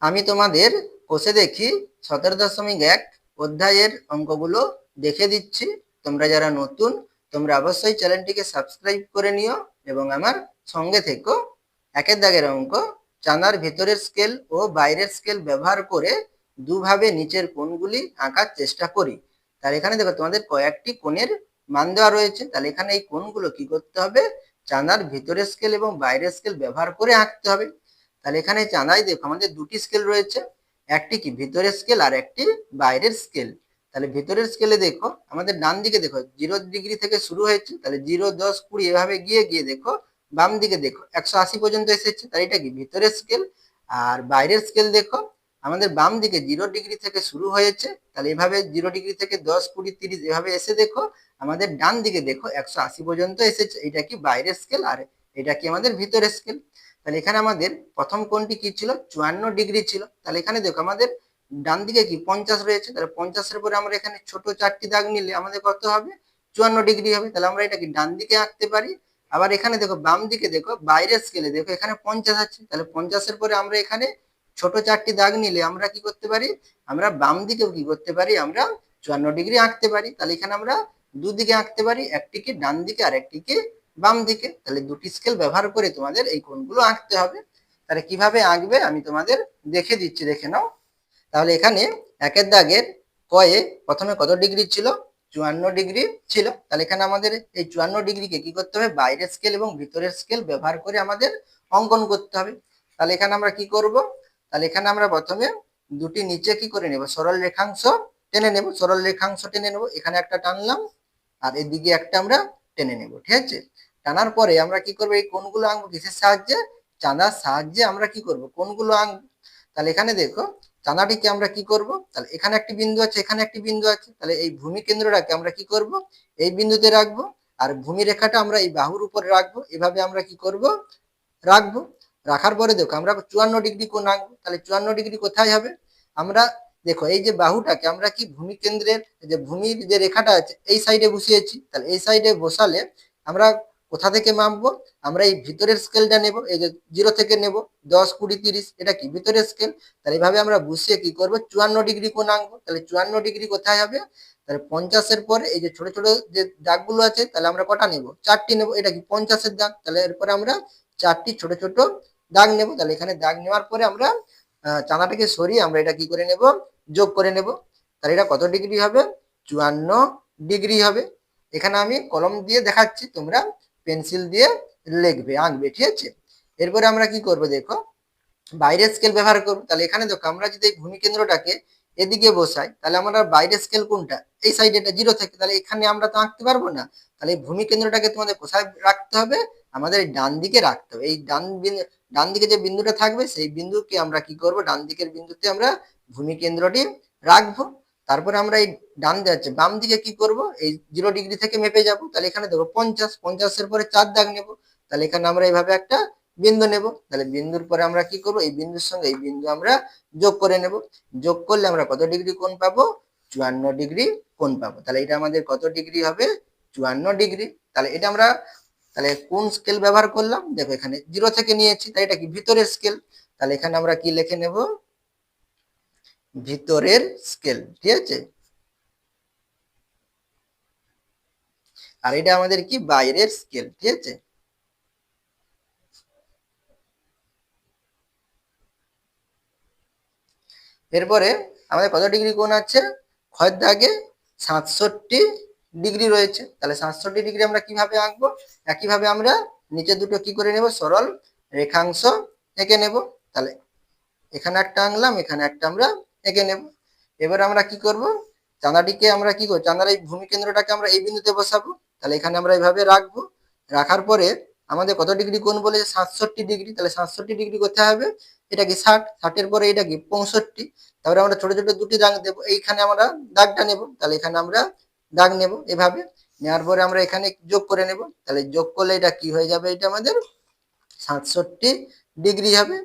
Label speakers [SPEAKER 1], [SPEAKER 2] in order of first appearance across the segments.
[SPEAKER 1] আমি তোমাদের কোষে দেখি 17.1 অধ্যায়ের অঙ্কগুলো দেখে দিচ্ছি। তোমরা যারা নতুন তোমরা অবশ্যই চ্যানেলটিকে সাবস্ক্রাইব করে নিও এবং আমার সঙ্গে থেকো। একের দাগের অঙ্ক, চাঁদার ভিতরের স্কেল ও বাইরের স্কেল ব্যবহার করে দুভাবে নিচের কোণগুলি আঁকার চেষ্টা করি। তাহলে এখানে দেখো তোমাদের কয়েকটি কোণের মান দেওয়া রয়েছে। তাহলে এখানে এই কোণগুলো কি করতে হবে? চাঁদার ভিতরের স্কেল এবং বাইরের স্কেল ব্যবহার করে আঁকতে হবে। তাহলে এখানে চাঁদায় দেখো আমাদের দুটি স্কেল রয়েছে, একটি কি ভিতরের স্কেল আর একটি বাইরের স্কেল। তাহলে ভিতরের স্কেলে দেখো আমাদের ডান দিকে দেখো 0 ডিগ্রি থেকে শুরু হয়েছে, তাহলে 0, 10, 20 এভাবে গিয়ে গিয়ে দেখো বাম দিকে দেখো 180 পর্যন্ত এসেছে। তাহলে এটা কি ভিতরের স্কেল। আর বাইরের স্কেল দেখো আমাদের বাম দিকে 0 ডিগ্রি থেকে শুরু হয়েছে, তাহলে এভাবে 0 ডিগ্রি থেকে 10, 20, 30 এভাবে এসে দেখো আমাদের ডান দিকে দেখো 180 পর্যন্ত এসেছে। এটা কি বাইরের স্কেল আর এটা কি আমাদের ভিতরের স্কেল। তাহলে এখানে আমাদের প্রথম কোণটি কি ছিল? 54 ডিগ্রি ছিল। তাহলে এখানে দেখো আমাদের ডান দিকে কি 50 রয়েছে, তাহলে 50-এর পরে আমরা এখানে ছোট 4টি দাগ নিলে আমাদের কত হবে? 54 ডিগ্রি হবে। তাহলে আমরা এটা কি ডান দিকে আঁকতে পারি। আবার এখানে দেখো বাম দিকে দেখো বাইরের স্কেলে দেখো এখানে 50 আছে, তাহলে 50-এর পরে আমরা এখানে ছোট 4টি দাগ নিলে আমরা কি করতে পারি? আমরা বাম দিকেও কি করতে পারি? আমরা 54 ডিগ্রি আঁকতে পারি। তাহলে এখানে আমরা দুদিকে আঁকতে পারি, একটি কি ডান দিকে আর একটি কি বাম দিকে। তাহলে দুটি স্কেল ব্যবহার করে তোমাদের এই কোণগুলো আঁকতে হবে। তাহলে কিভাবে আঁকবে আমি তোমাদের দেখে দিচ্ছি, দেখে নাও। তাহলে এখানে একের দাগের কয়ে প্রথমে কত ডিগ্রি ছিল? 54 ডিগ্রি ছিল। তাহলে এখানে আমাদের এই 54 ডিগ্রিকে কি করতে হবে? বাইরের স্কেল এবং ভিতরের স্কেল ব্যবহার করে আমাদের অঙ্কন করতে হবে। তাহলে এখানে আমরা কি করব? তাহলে এখানে আমরা প্রথমে দুটি নিচে কি করে নেব? সরল রেখাংশ টেনে নেব, সরল রেখাংশ টেনে নেব। এখানে একটা টানলাম আর এদিকে একটা আমরা টেনে নেব, ঠিক আছে? টানার পরে আমরা কি করব? এই কোণগুলো আঁকবো কিসের সাহায্যে? চাঁদার সাহায্যে আমরা কি করব? কোণগুলো আঁকবো। তাহলে এখানে দেখো চাঁদাটিকে আমরা কি করব? তাহলে এখানে একটি বিন্দু আছে, এখানে একটি বিন্দু আছে, তাহলে এই ভূমি কেন্দ্রটাকে আমরা কি করব? এই বিন্দুতে রাখবো। আর ভূমি রেখাটা আমরা এই বাহুর উপরে রাখবো। এভাবে আমরা কি করব? রাখবো। রাখার পরে দেখো আমরা 54 ডিগ্রি কোণ আঁকবো। তাহলে 54 ডিগ্রি কোথায় হবে? আমরা দেখো এই যে বাহুটাকে আমরা কি ভূমি কেন্দ্রের যে ভূমির যে রেখাটা আছে এই সাইডে বসিয়েছি। তাহলে এই সাইডে বসালে আমরা কোথা থেকে মাপবো? আমরা এই ভিতরের স্কেলটা নেব, এই যে 0 থেকে নেব 10, 20, 30, এটা কি ভিতরের স্কেল। তাহলে এইভাবে আমরা বসিয়ে কি করব? 54 ডিগ্রি কোণ আঁকবো। তাহলে 54 ডিগ্রি কোথায় হবে? তাহলে 50-এর পরে এই যে ছোট ছোট যে দাগগুলো আছে তাহলে আমরা কটা নেব? 4টি নেব। এটা কি 50-এর দাগ। তাহলে এরপরে আমরা 4টি ছোট ছোট দাগ নেব। তাহলে এখানে দাগ নেওয়ার পরে আমরা চাঁদাটাকে সরিয়ে আমরা এটা কি করে নেব? যোগ করে নেব। তাহলে এটা কত ডিগ্রি হবে? 54 ডিগ্রি হবে। এখানে আমি কলম দিয়ে দেখাচ্ছি, তোমরা পেন্সিল দিয়ে লিখবে, আঁকবে, ঠিক আছে? এরপরে আমরা কি করব? দেখো বাইরের স্কেল ব্যবহার করব। তাহলে এখানে দেখো আমরা যদি এই ভূমি কেন্দ্রটাকে এদিকে বসাই তাহলে আমরা বাইরের স্কেল কোনটা? এই সাইডে, এটা 0 থেকে, তাহলে এখানে আমরা তো আঁকতে পারবো না। তাহলে এই ভূমি কেন্দ্রটাকে তোমাদের কোথায় রাখতে হবে? আমাদের ডান দিকে রাখতে হবে। এই ডান দিকে যে বিন্দুটা থাকবে সেই বিন্দুকে আমরা কি করব? ডান দিকের বিন্দুতে আমরা ভূমি কেন্দ্রটি রাখবো। তারপরে আমরা এই ডান দিকে বাম দিকে কি করব? এই 0 ডিগ্রি থেকে মেপে যাব। তাহলে এখানে দেখো 50-এর পরে 4 দাগ নেব। তাহলে এখানে আমরা এইভাবে একটা বিন্দু নেব। তাহলে বিন্দুর পরে আমরা কি করব? এই বিন্দুর সঙ্গে এই বিন্দু আমরা যোগ করে নেব। যোগ করলে আমরা কত ডিগ্রি কোণ পাবো? 54 ডিগ্রি কোণ পাবো। তাহলে এটা আমাদের কত ডিগ্রি হবে? 54 ডিগ্রি। তাহলে এটা আমরা তাহলে কোন স্কেল ব্যবহার করলাম? দেখো এখানে 0 থেকে নিয়েছি, তাই এটা কি ভিতরের স্কেল। তাহলে এখানে আমরা কি লিখে নেব? ভিতরের স্কেল, ঠিক আছে? আর এটা আমাদের কি বাইরের স্কেল, ঠিক আছে? এরপরে আমাদের কত ডিগ্রি কোণ আছে? ক্ষয়ের দাগে 67 ডিগ্রি রয়েছে। তাহলে 67 ডিগ্রি আমরা কিভাবে আঁকবো? একইভাবে আমরা নিচে দুটো কি করে নেব? সরল রেখাংশ এঁকে নেব। তাহলে এখানে একটা আঁকলাম, এখানে একটা আমরা এঁকে নেব। এবার আমরা কি করব? চাঁদাটিকে আমরা কি করব? চাঁদার এই ভূমি কেন্দ্রটাকে আমরা এই বিন্দুতে বসাবো। তাহলে এখানে আমরা এইভাবে রাখবো। রাখার পরে আমাদের কত ডিগ্রি কোণ বলেছে? 67 ডিগ্রি। তাহলে 67 ডিগ্রি কোথায় হবে? এটা কি 60, 60-এর পরে এটা কি 65। তারপরে আমরা ছোট ছোট দুটি দাগ দেবো। এইখানে আমরা দাগটা নেব। তাহলে এখানে আমরা দাগ নেব। এভাবে নেওয়ার পরে আমরা এখানে যোগ করে নেব। তাহলে যোগ করলে এটা কি হয়ে যাবে? এটা আমাদের 67 ডিগ্রি হবে।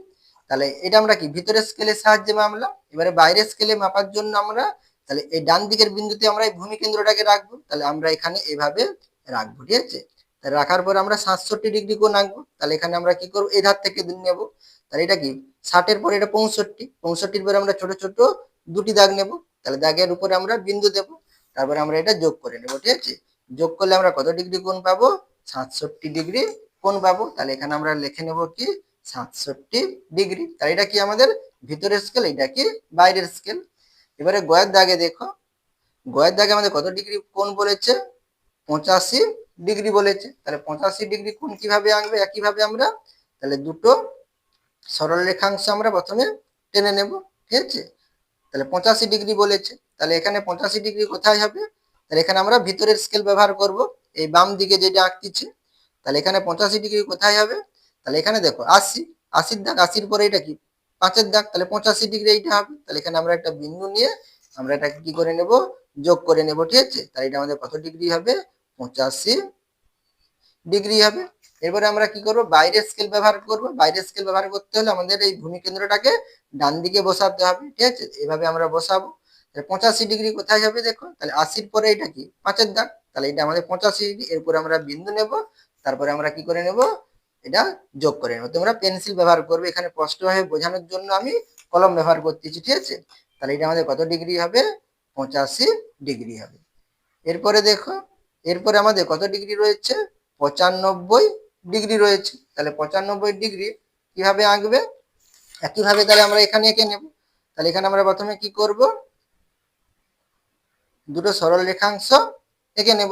[SPEAKER 1] তাহলে এটা আমরা কি ভিতরের স্কেলের সাহায্যে মাপলাম। এবারে বাইরের স্কেলে মাপার জন্য আমরা তাহলে এই ডান দিকের বিন্দুতে আমরা এই ভূমি কেন্দ্রটাকে রাখবো। তাহলে আমরা এখানে এভাবে রাখবো, ঠিক আছে? রাখার পর আমরা 67 ডিগ্রি কোণ আঁকবো। তাহলে এখানে আমরা কি করবো, এই ধার থেকে নেব। তাহলে এটা কি 60-এর পরে এটা 65, 65-র পরে আমরা ছোট ছোট দুটি দাগ নেব। তাহলে দাগের উপরে আমরা বিন্দু দেব, তারপরে আমরা এটা যোগ করে নেব। ঠিক আছে, যোগ করলে আমরা কত ডিগ্রি কোণ পাবো, 67 ডিগ্রি কোণ পাবো। তাহলে এখানে আমরা লিখে নেব কি 67 ডিগ্রি। তাহলে এটা কি আমাদের ভিতরের স্কেল, এটা কি বাইরের স্কেল। এবারে গয়ের দাগে দেখো, গয়ের দাগে আমাদের কত ডিগ্রি কোণ বলেছে, 85 ডিগ্রি বলেছে। তাহলে 85 ডিগ্রি কোণ কিভাবে আঁকবে, একইভাবে আমরা তাহলে দুটো সরল রেখাংশ আমরা প্রথমে টেনে নেব। ঠিক আছে, তাহলে 85 ডিগ্রি বলেছে, তাহলে এখানে 85 ডিগ্রি কোথায় হবে, তাহলে এখানে আমরা ভিতরের স্কেল ব্যবহার করব, এই বাম দিকে যেটা আঁকতেছি। তাহলে এখানে 85 ডিগ্রি কোথায় হবে, তাহলে এখানে দেখো 80, 80-র দাগ, 80-র পরে এটা কি 5-এর দাগ, তাহলে 85 ডিগ্রি এইটা হবে। তাহলে এখানে আমরা একটা বিন্দু নিয়ে আমরা এটাকে কি করে নেব, যোগ করে নেব। ঠিক আছে, তাহলে এটা আমাদের কত ডিগ্রি হবে, 85 ডিগ্রি হবে। এরপরে আমরা কি করব, বাইরের স্কেল ব্যবহার করব। বাইরের স্কেল ব্যবহার করতে হলে আমাদের এই ভূমি কেন্দ্রটাকে ডান দিকে বসাতে হবে। ঠিক আছে, এভাবে আমরা বসাবো। তাহলে 85 ডিগ্রি কোথায় হবে দেখো, তাহলে 80-র পরে এটা কি 5-এর দাগ, তাহলে এটা আমাদের 85 ডিগ্রি। এরপরে আমরা বিন্দু নেব, তারপরে আমরা কি করে নেব, এটা যোগ করে নেব। তোমরা পেন্সিল ব্যবহার করবে, এখানে স্পষ্টভাবে বোঝানোর জন্য আমি কলম ব্যবহার করতেছি। ঠিক আছে, তাহলে এটা আমাদের কত ডিগ্রি হবে, 85 ডিগ্রি হবে। এরপরে দেখো, এরপরে আমাদের কত ডিগ্রি রয়েছে, 95 ডিগ্রি রয়েছে। তাহলে 95 ডিগ্রি কিভাবে আঁকবে, একইভাবে তাহলে আমরা এখানে এঁকে নেব। তাহলে এখানে আমরা প্রথমে কি করব, দুটো সরল রেখাংশ এঁকে নেব।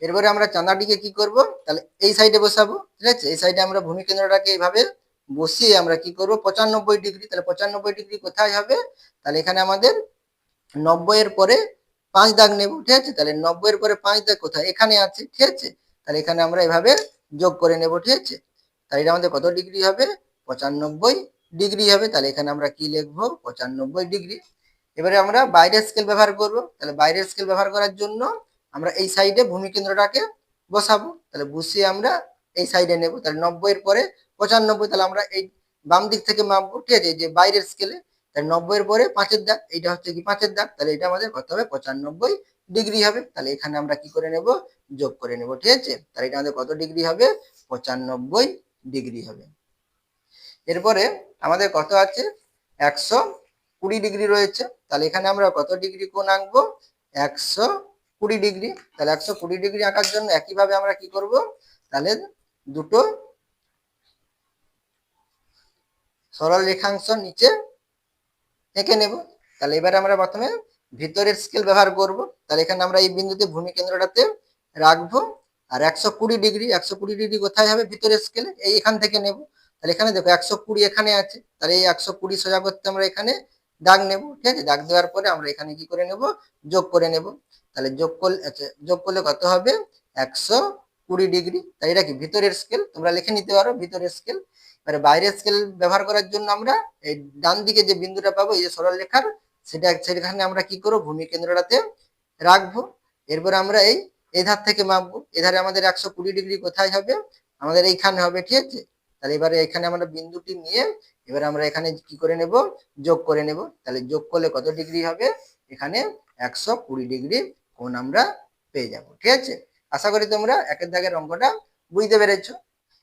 [SPEAKER 1] এরপরে আমরা চাঁদাটিকে কি করব, তাহলে এই সাইডে বসাবো। ঠিক আছে, এই সাইডে আমরা ভূমি কেন্দ্রটাকে এইভাবে বসিয়ে আমরা কি করব, 95 ডিগ্রি। তাহলে 95 ডিগ্রি কোথায় হবে, তাহলে এখানে আমাদের 90-এর পরে 5 দাগ নেব। ঠিক আছে, তাহলে 90-এর পরে 5 দাগ কোথায়, এখানে আছে। ঠিক আছে, তাহলে এখানে আমরা এভাবে যোগ করে নেব। ঠিক আছে, তাহলে এটা আমাদের কত ডিগ্রি হবে, 95 ডিগ্রি হবে। তাহলে এখানে আমরা কি লিখবো, 95 ডিগ্রি। এবারে আমরা বাইরের স্কেল ব্যবহার করব। তাহলে বাইরের স্কেল ব্যবহার করার জন্য আমরা এই সাইডে ভূমি কেন্দ্রটাকে বসাবো। তাহলে বসিয়ে আমরা এই সাইডে নেব। তাহলে 90-এর পরে 95, তাহলে আমরা এই বাম দিক থেকে মাপবো। ঠিক আছে, যে বাইরের স্কেলে, তাহলে 90-এর পরে 5-এর দাগ, এইটা হচ্ছে কি 5-এর দাগ, তাহলে এটা আমাদের কত হবে, 95 ডিগ্রি হবে। তাহলে এখানে আমরা কি করে নেব, যোগ করে নেব। ঠিক আছে, তাহলে এটা আমাদের কত ডিগ্রি হবে, 95 ডিগ্রি হবে। এরপরে আমাদের কত আছে, 120 ডিগ্রি রয়েছে। তাহলে এখানে আমরা কত ডিগ্রি কোণ আঁকবো, 120 ডিগ্রি। তাহলে 120 ডিগ্রি আঁকার জন্য একইভাবে আমরা কি করব, তাহলে দুটো সরল রেখাংশ নিচে এঁকে নেব। তাহলে এবারে আমরা প্রথমে ভিতরের স্কেল ব্যবহার করব। তাহলে এখানে আমরা এই বিন্দুতে ভূমি কেন্দ্রটাতে রাখবো। আর 120 ডিগ্রি, 120 ডিগ্রি কোথায় হবে, ভিতরের স্কেলে এই এখান থেকে নেব। তাহলে এখানে দেখো 120 এখানে আছে, তাহলে এই 120 সোজা করতে আমরা এখানে দাগ নেব। ঠিক আছে, দাগ দেওয়ার পরে আমরা এখানে কি করে নেব, যোগ করে নেব। তাহলে যোগ করলে, আচ্ছা যোগ করলে কত হবে, 120 ডিগ্রি। তাই এটা কি ভিতরের স্কেল, তোমরা লিখে নিতে পারো ভিতরের স্কেল। এবারে বাইরের স্কেল ব্যবহার করার জন্য আমরা এই ডান দিকে যে বিন্দুটা পাবো, এই যে সরল রেখার, সেখানে আমরা কি করবো, ভূমি কেন্দ্রটাতে রাখবো। এরপর আমরা এই ধার থেকে মাপবো। এধারে আমাদের 120 ডিগ্রি কোথায় হবে, আমাদের এইখানে হবে। ঠিক আছে, তাহলে এবারে এখানে আমরা বিন্দুটি নিয়ে এবার আমরা এখানে কি করে নেব, যোগ করে নেব। তাহলে যোগ করলে কত ডিগ্রি হবে, এখানে 120 ডিগ্রি কোণ আমরা পেয়ে যাব। ঠিক আছে, আশা করি তোমরা একের দাগের অঙ্কটা বুঝতে পেরেছো।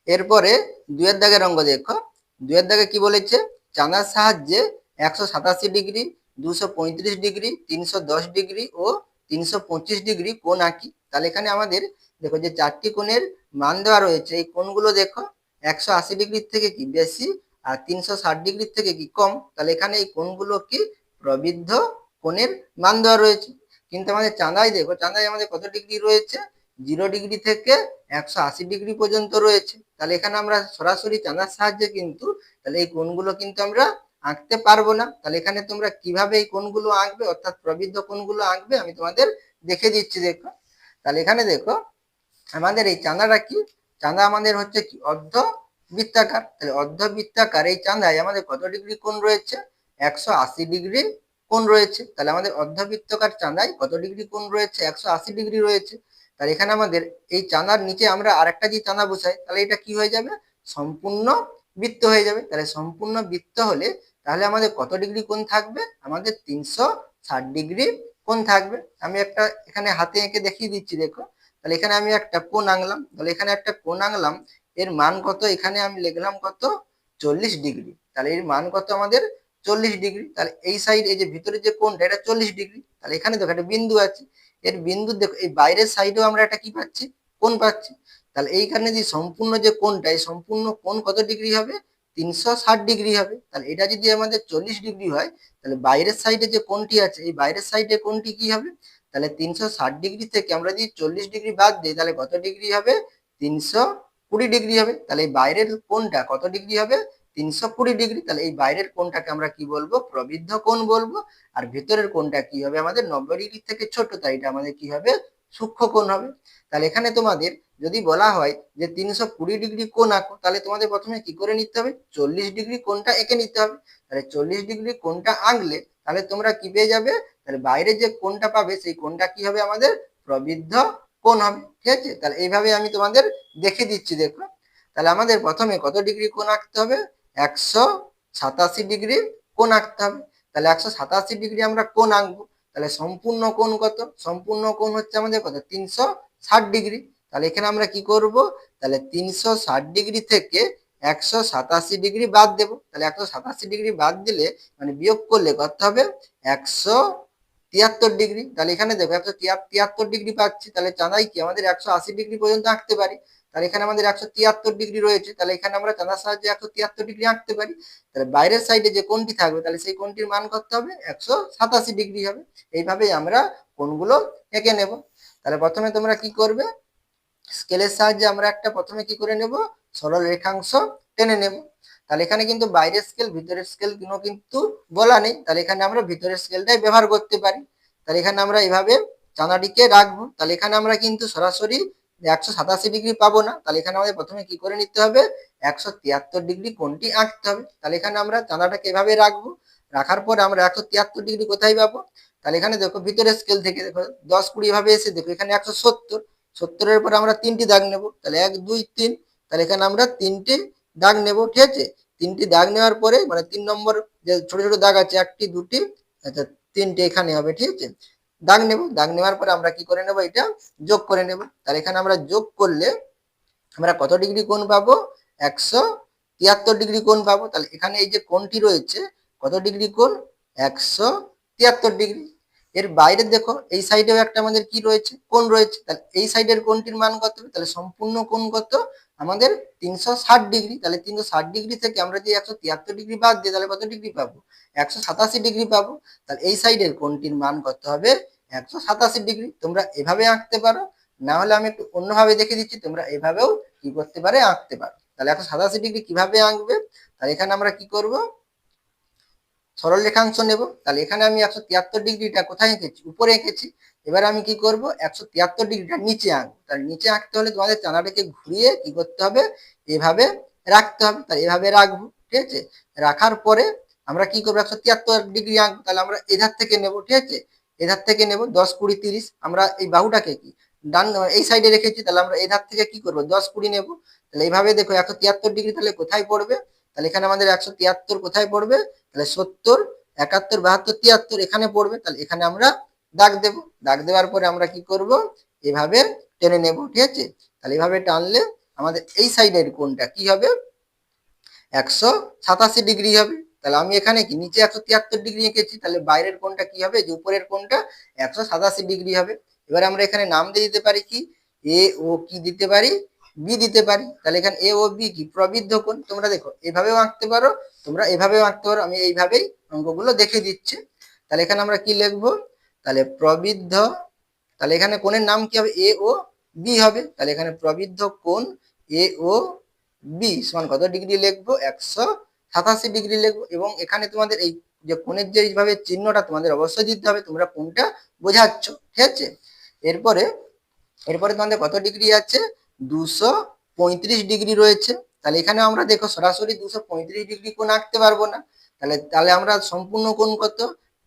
[SPEAKER 1] এরপরে 2-এর দাগের অঙ্ক দেখো। 2-এর দাগে কি বলেছে, চাঁদার সাহায্যে 187 ডিগ্রি, 235 ডিগ্রি, 310 ডিগ্রি ও 325 ডিগ্রি কোণ আঁকি। তাহলে এখানে আমাদের দেখো যে 4টি কোণের মান দেওয়া রয়েছে, এই কোণগুলো দেখো 180 ডিগ্রির থেকে কি বেশি আর 360 ডিগ্রির থেকে কি কম। তাহলে এখানে এই কোণগুলো কি প্রবৃদ্ধ কোণের মান দেওয়া রয়েছে। কিন্তু আমাদের চাঁদায় দেখো, চাঁদায় আমাদের কত ডিগ্রি রয়েছে, 0 ডিগ্রি থেকে 180 ডিগ্রি পর্যন্ত রয়েছে। তাহলে এখানে আমরা সরাসরি চাঁদার সাহায্যে কিন্তু তাহলে এই কোণগুলো কিন্তু আমরা আঁকতে পারবো না। তাহলে এখানে তোমরা কিভাবে এই কোণগুলো আঁকবে, অর্থাৎ প্রবৃদ্ধ কোণগুলো আঁকবে, আমি তোমাদের দেখে দিচ্ছি। দেখো, তাহলে এখানে দেখো আমাদের এই চাঁদাটা কি, চাঁদা আমাদের হচ্ছে কি অর্ধ বৃত্তাকার। তাহলে অর্ধ বৃত্তাকার এই চাঁদায় আমাদের কত ডিগ্রি কোণ রয়েছে, 180 ডিগ্রি কোণ রয়েছে। তাহলে আমাদের অর্ধবৃত্তাকার চাঁদায় কত ডিগ্রি কোণ রয়েছে, 180 ডিগ্রি রয়েছে। তাহলে এখানে আমাদের এই চাঁদার নিচে আমরা আরেকটা যে চাঁদা বসাই, তাহলে এটা কি হয়ে যাবে, সম্পূর্ণ বৃত্ত হয়ে যাবে। তাহলে সম্পূর্ণ বৃত্ত হলে তাহলে আমাদের কত ডিগ্রি কোণ থাকবে, আমাদের 360 ডিগ্রি কোণ থাকবে। আমি একটা এখানে হাতে এঁকে দেখিয়ে দিচ্ছি, দেখো। তাহলে এখানে আমি একটা কোণ আঁকলাম, তাহলে এখানে একটা কোণ আঁকলাম, এর মান কত, এখানে আমি লিখলাম কত 40 ডিগ্রি। তাহলে এর মান কত আমাদের 40 ডিগ্রি। তাহলে এই সাইড এই যে ভিতরে যে কোণটা এটা 40 ডিগ্রি। তাহলে এখানে দেখো একটা বিন্দু আছে, এর বিন্দু দেখো এই বাইরের সাইডেও আমরা একটা কি পাচ্ছি, কোণ পাচ্ছি। তাহলে এইখানে যে সম্পূর্ণ যে কোণটা, এই সম্পূর্ণ কোণ কত ডিগ্রি হবে, 360 ডিগ্রি হবে। তাহলে এটা যদি আমাদের 40 ডিগ্রি হয়, তাহলে বাইরের সাইডে যে কোণটি আছে এই বাইরের সাইডে কোণটি কি হবে, তাহলে 360 ডিগ্রি থেকে আমরা যদি 40 ডিগ্রি বাদ দিই তাহলে কত ডিগ্রি হবে, 320 ডিগ্রি হবে। তাহলে এই বাইরের কোণটা কত ডিগ্রি হবে, 320 ডিগ্রি। তাহলে এই বাইরের কোণটাকে আমরা কি বলবো, প্রবৃদ্ধ কোণ বলবো। আর ভেতরের কোণটা কি হবে আমাদের 90 ডিগ্রি থেকে ছোট, তাই এটা আমাদের কি হবে, সূক্ষ্ম কোণ হবে। তাহলে এখানে তোমাদের যদি বলা হয় যে 320 ডিগ্রি কোণ আঁকো, তাহলে তোমাদের প্রথমে কি করে নিতে হবে, 40 ডিগ্রি কোণটা এঁকে নিতে হবে। তাহলে 40 ডিগ্রি কোণটা আঁকলে তাহলে তোমরা কি পেয়ে যাবে, তাহলে বাইরে যে কোণটা পাবে সেই কোণটা কি হবে আমাদের প্রবৃদ্ধ কোণ হবে। ঠিক আছে, তাহলে এইভাবে আমি তোমাদের দেখে দিচ্ছি, দেখো। তাহলে আমাদের প্রথমে কত ডিগ্রি কোণ আঁকতে হবে, 187 ডিগ্রি কোণ আঁকতে হবে। তাহলে 187 ডিগ্রি আমরা কোণ আঁকবো। তাহলে সম্পূর্ণ কোণ কত, সম্পূর্ণ কোণ হচ্ছে আমাদের কত, 360 ডিগ্রি। তাহলে এখানে আমরা কি করব, তাহলে 360 ডিগ্রি থেকে 187 ডিগ্রি বাদ দেবো। তাহলে 187 ডিগ্রি বাদ দিলে মানে বিয়োগ করলে কত হবে, 173 ডিগ্রি। তাহলে এখানে দেখো 173 ডিগ্রি পাচ্ছি। তাহলে চাঁদাই কি আমাদের 180 ডিগ্রি পর্যন্ত আঁকতে পারি। তাহলে এখানে আমাদের 173 ডিগ্রি রয়েছে, তাহলে এখানে আমরা চাঁদার সাহায্যে 173 ডিগ্রি আঁকতে পারি। তাহলে বাইরের সাইডে যে কোণটি থাকবে তাহলে সেই কোণটির মান কত হবে, 187 ডিগ্রি হবে। এইভাবেই আমরা কোণগুলো এঁকে নেব। তাহলে প্রথমে তোমরা কি করবে, স্কেলের সাহায্যে আমরা একটা প্রথমে কি করে নেব, সরল রেখাংশ টেনে নেব। তাহলে এখানে কিন্তু বাইরের স্কেল ভিতরের স্কেল কোনো কিন্তু বলা নেই, তাহলে এখানে আমরা ভিতরের স্কেলটাই ব্যবহার করতে পারি। তাহলে এখানে আমরা এইভাবে চাঁদাটিকে রাখবো। তাহলে এখানে আমরা কিন্তু সরাসরি 187 ডিগ্রি পাবো না, তাহলে এখানে আমাদের প্রথমে কি করে নিতে হবে, 173 ডিগ্রি কোণটি আঁকতে হবে। তাহলে এখানে আমরা চাঁদাটাকে এভাবে রাখবো। রাখার পর আমরা 173 ডিগ্রি কোথায় পাবো, তাহলে এখানে দেখো ভিতরের স্কেল থেকে দেখো 10 20 ভাবে এসে দেখো এখানে 170, 70-এর পর আমরা 3টি দাগ নেব। তাহলে 1 2 3, তাহলে এখানে আমরা 3টি দাগ নেব। ঠিক আছে, 3টি দাগ নেওয়ার পরে মানে 3 নম্বর যে ছোট ছোট দাগ আছে 1টি 2টি, আচ্ছা 3টে এখানে হবে। ঠিক আছে, দাগ নেব। দাগ নেওয়ার পরে আমরা কি করে নেব, এটা যোগ করে নেব। তাহলে এখানে আমরা যোগ করলে আমরা কত ডিগ্রি কোণ পাবো, 173 ডিগ্রি কোণ পাবো। তাহলে এখানে এই যে কোণটি রয়েছে কত ডিগ্রি কোণ, 173 ডিগ্রি। এর বাইরে দেখো এই সাইডেও একটা আমাদের কি রয়েছে, কোণ রয়েছে। তাহলে এই সাইডের কোণটির মান কত, তাহলে সম্পূর্ণ কোণ কত আমাদের 360 ডিগ্রি। তাহলে 360 ডিগ্রি থেকে আমরা যে 173 ডিগ্রি বাদ দিই তাহলে কত ডিগ্রি পাবো, 187 ডিগ্রি পাবো। তাহলে এই সাইডের কোণটির মান কত হবে, 187 ডিগ্রি। তোমরা এভাবে আঁকতে পারো, না হলে আমি একটু অন্যভাবে দেখে দিচ্ছি, তোমরা এভাবেও কি করতে পারে, আঁকতে পারো। তাহলে 187 ডিগ্রি কিভাবে আঁকবে, তাহলে এখানে আমরা কি করব, সরল রেখাংশ নেব। তাহলে এখানে আমি 173 ডিগ্রিটা কোথায় এঁকেছি, উপরে এঁকেছি। এবার আমি কি করব, 173 ডিগ্রিটা নিচে আঁকবো। তাহলে নিচে আঁকতে হলে তোমাদের চাঁদাটাকে ঘুরিয়ে কি করতে হবে, এভাবে রাখতে হবে। তাহলে এভাবে রাখবো। ঠিক আছে, রাখার পরে আমরা কি করবো, 173 ডিগ্রি আঁকবো। তাহলে আমরা এধার থেকে নেব। ঠিক আছে, এধার থেকে নেব 10 20 30, আমরা এই বাহুটাকে কি ডান এই সাইডে রেখেছি, তাহলে আমরা এধার থেকে কি করবো 10 20 নেব। তাহলে এইভাবে দেখো 173 ডিগ্রি তাহলে কোথায় পড়বে, তাহলে এখানে আমাদের 173 কোথায় পড়বে, তাহলে 70 71 72 73 এখানে পড়বে। তাহলে এখানে আমরা দাগ দেব। দাগ দেওয়ার পরে আমরা কি করব, এভাবে টেনে নেব। ঠিক আছে, তাহলে এভাবে টানলে আমাদের এই সাইডের কোণটা কি হবে, 187 ডিগ্রি হবে। তাহলে আমি এখানে কি নিচে 173 ডিগ্রি এঁকেছি, তাহলে বাইরের কোণটা কি হবে, যে উপরের কোণটা 187 ডিগ্রি হবে। এবার আমরা এখানে নাম দিয়ে দিতে পারি কি, এ ও কি দিতে পারি, বি দিতে পারি। তাহলে এখানে এ ও বি কি প্রবৃদ্ধ কোণ। তোমরা দেখো এভাবেও আঁকতে পারো, তোমরা এভাবেও আঁকতে পারো, আমি এইভাবেই অঙ্কগুলো দেখে দিচ্ছি। তাহলে এখানে আমরা কি লিখবো, তাহলে প্রবৃদ্ধ, তাহলে এখানে কোণের নাম কি হবে, এ ও বি হবে। তাহলে এখানে প্রবৃদ্ধ কোণ এ ও বি সমান কত ডিগ্রি লিখবো, 187 ডিগ্রি লিখবো। এবং এখানে তোমাদের এই যে কোণের যে এইভাবে চিহ্নটা তোমাদের অবশ্যই দিতে হবে, তোমরা কোনটা বোঝাচ্ছ। ঠিক আছে, এরপরে এরপরে তোমাদের কত ডিগ্রি আছে, 235 ডিগ্রি রয়েছে। তাহলে এখানে আমরা দেখো সরাসরি 235 ডিগ্রি কোণ আঁকতে পারবো না। তাহলে তাহলে আমরা সম্পূর্ণ কোণ কত,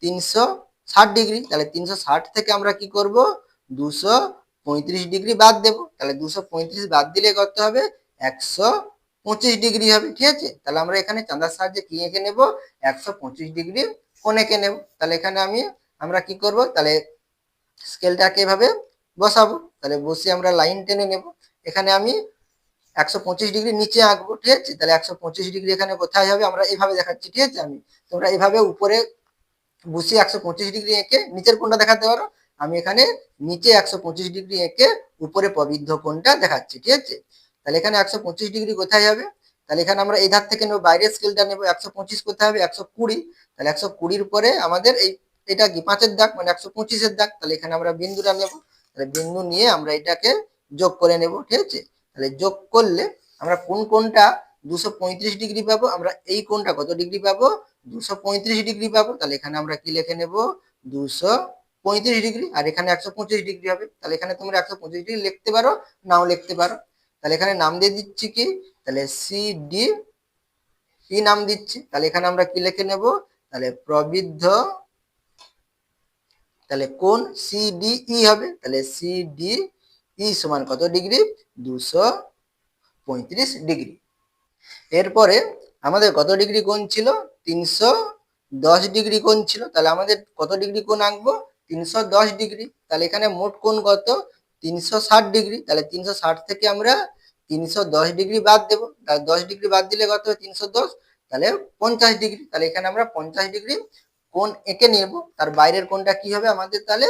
[SPEAKER 1] 360 ডিগ্রি। তাহলে 360 থেকে আমরা কি করব, 235 ডিগ্রি বাদ দেব। তাহলে 235 বাদ দিলে কত হবে, 125 ডিগ্রি হবে। ঠিক আছে, তাহলে আমরা এখানে চাঁদার সাহায্যে কি এঁকে নেব, 125 ডিগ্রি কোণ এঁকে নেব। তাহলে এখানে আমরা কি করব, তাহলে স্কেলটাকে এভাবে বসাবো। তাহলে বসিয়ে আমরা লাইন টেনে নেব। এখানে আমি 125 ডিগ্রি নিচে আঁকবো, ঠিক আছে। তাহলে 125 ডিগ্রি এখানে কোথায় হবে, আমরা এইভাবে দেখাচ্ছি, ঠিক আছে। তোমরা এইভাবে উপরে বসিয়ে 125 ডিগ্রি এঁকে নিচের কোণটা দেখাতে পারো। আমি এখানে নিচে 125 ডিগ্রি এঁকে উপরে প্রবৃদ্ধ কোণটা দেখাচ্ছি, ঠিক আছে। তাহলে এখানে 125 ডিগ্রি কোথায় হবে, তাহলে এখানে আমরা এই ধার থেকে নেবো, বাইরের স্কেলটা নেবো। 125 কোথায় হবে, 120। তাহলে 120-র পরে আমাদের এটা কি 5-এর দাগ, মানে 125-এর দাগ। তাহলে এখানে আমরা বিন্দুটা নেব। তাহলে বিন্দু নিয়ে আমরা এটাকে যোগ করে নেব, ঠিক আছে। তাহলে যোগ করলে আমরা কোন কোণটা 235 ডিগ্রি পাবো, আমরা এই কোণটা কত ডিগ্রি পাবো, 235 ডিগ্রি পাবো। তাহলে এখানে আমরা কি লিখে নেব, 235 ডিগ্রি। আর এখানে 125 ডিগ্রি হবে। তাহলে এখানে তোমরা 125 ডিগ্রি লিখতে পারো, নাও লিখতে পারো। তাহলে এখানে নাম দিয়ে দিচ্ছি কি, তাহলে সিডি নাম দিচ্ছি। তাহলে এখানে আমরা কি লিখে নেব, তাহলে প্রবৃদ্ধ, তাহলে কোণ সিডিই হবে। তাহলে সিডিই সমান কত ডিগ্রি, 235 ডিগ্রি। এরপরে আমাদের কত ডিগ্রি কোণ ছিল, 310 ডিগ্রি কোণ ছিল। তাহলে আমাদের কত ডিগ্রি কোণ আঁকবো, 310 ডিগ্রি। তাহলে এখানে মোট কোণ কত, 360 ডিগ্রি। তাহলে 360 থেকে আমরা 310 ডিগ্রি বাদ দেবো। তাহলে 10 ডিগ্রি বাদ দিলে কত হয়, 310, তাহলে 50 ডিগ্রি। তাহলে এখানে আমরা 50 ডিগ্রি কোণ এঁকে নেব। তার বাইরের কোণটা কি হবে আমাদের, তাহলে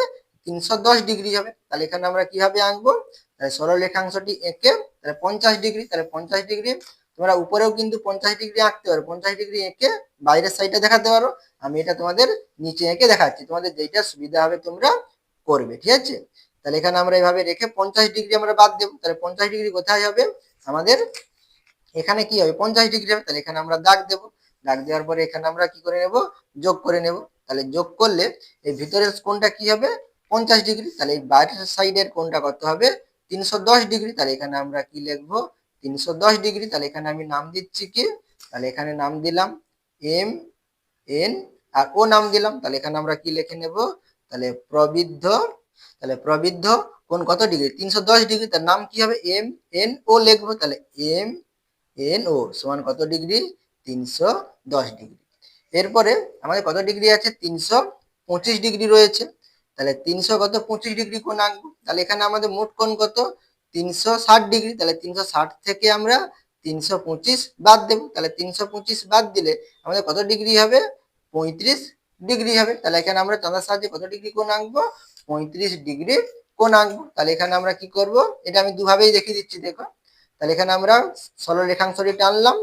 [SPEAKER 1] 310 ডিগ্রি হবে। তাহলে এখানে আমরা কিভাবে আঁকবো, তাহলে সরলরেখাংশটি এঁকে, তাহলে 50 ডিগ্রি, তাহলে 50 ডিগ্রি তোমরা উপরেও কিন্তু 50 ডিগ্রি আঁকতে পারো। 50 ডিগ্রি এঁকে বাইরের সাইডটা দেখাতে পারো। আমি এটা তোমাদের নিচে এঁকে দেখাচ্ছি, তোমাদের যেটা সুবিধা হবে তোমরা করবে, ঠিক আছে। তাহলে এখানে আমরা এইভাবে রেখে 50 ডিগ্রি আমরা বাদ দেবো। তাহলে 50 ডিগ্রি কোথায় হবে আমাদের, এখানে কি হবে, 50 ডিগ্রি হবে। তাহলে এখানে আমরা দাগ দেবো। দাগ দেওয়ার পরে এখানে আমরা কি করে নেব, যোগ করে নেব। তাহলে যোগ করলে এই ভিতরের কোণটা কি হবে, 50 ডিগ্রি। তাহলে এই বাইরের সাইডের কোণটা কত হবে, 310 ডিগ্রি। তাহলে এখানে আমরা কি লিখবো, 310 ডিগ্রি। তাহলে এখানে আমি নাম দিচ্ছি কি, তাহলে এখানে নাম দিলাম এম এন, আর ও নাম দিলাম। তাহলে এখানে আমরা কি লিখে নেব, তাহলে প্রবৃদ্ধ, তাহলে প্রবৃদ্ধ কোণ কত ডিগ্রি, 310 ডিগ্রি। তার নাম কি হবে, এম এন ও লিখবো। তাহলে এম এন ও সমান কত ডিগ্রি, 310 ডিগ্রি। এরপরে আমাদের কত ডিগ্রি আছে, 325 ডিগ্রি রয়েছে। তাহলে 325 ডিগ্রি কোণ আঁকবো। তাহলে এখানে আমাদের মোট কোণ কত, 360 ডিগ্রি। তাহলে 360 থেকে আমরা 325 বাদ দেবো। তাহলে 325 বাদ দিলে আমাদের কত ডিগ্রি হবে, 35 ডিগ্রি হবে। তাহলে এখানে আমরা চাঁদার সাহায্যে কত ডিগ্রি কোণ আঁকবো, 35 ডিগ্রি কোণ আঁকবো। তাহলে এখানে আমরা কি করব, এটা আমি দুভাবেই দেখিয়ে দিচ্ছি, দেখো। তাহলে এখানে আমরা সরলরেখাংশটি টানলাম।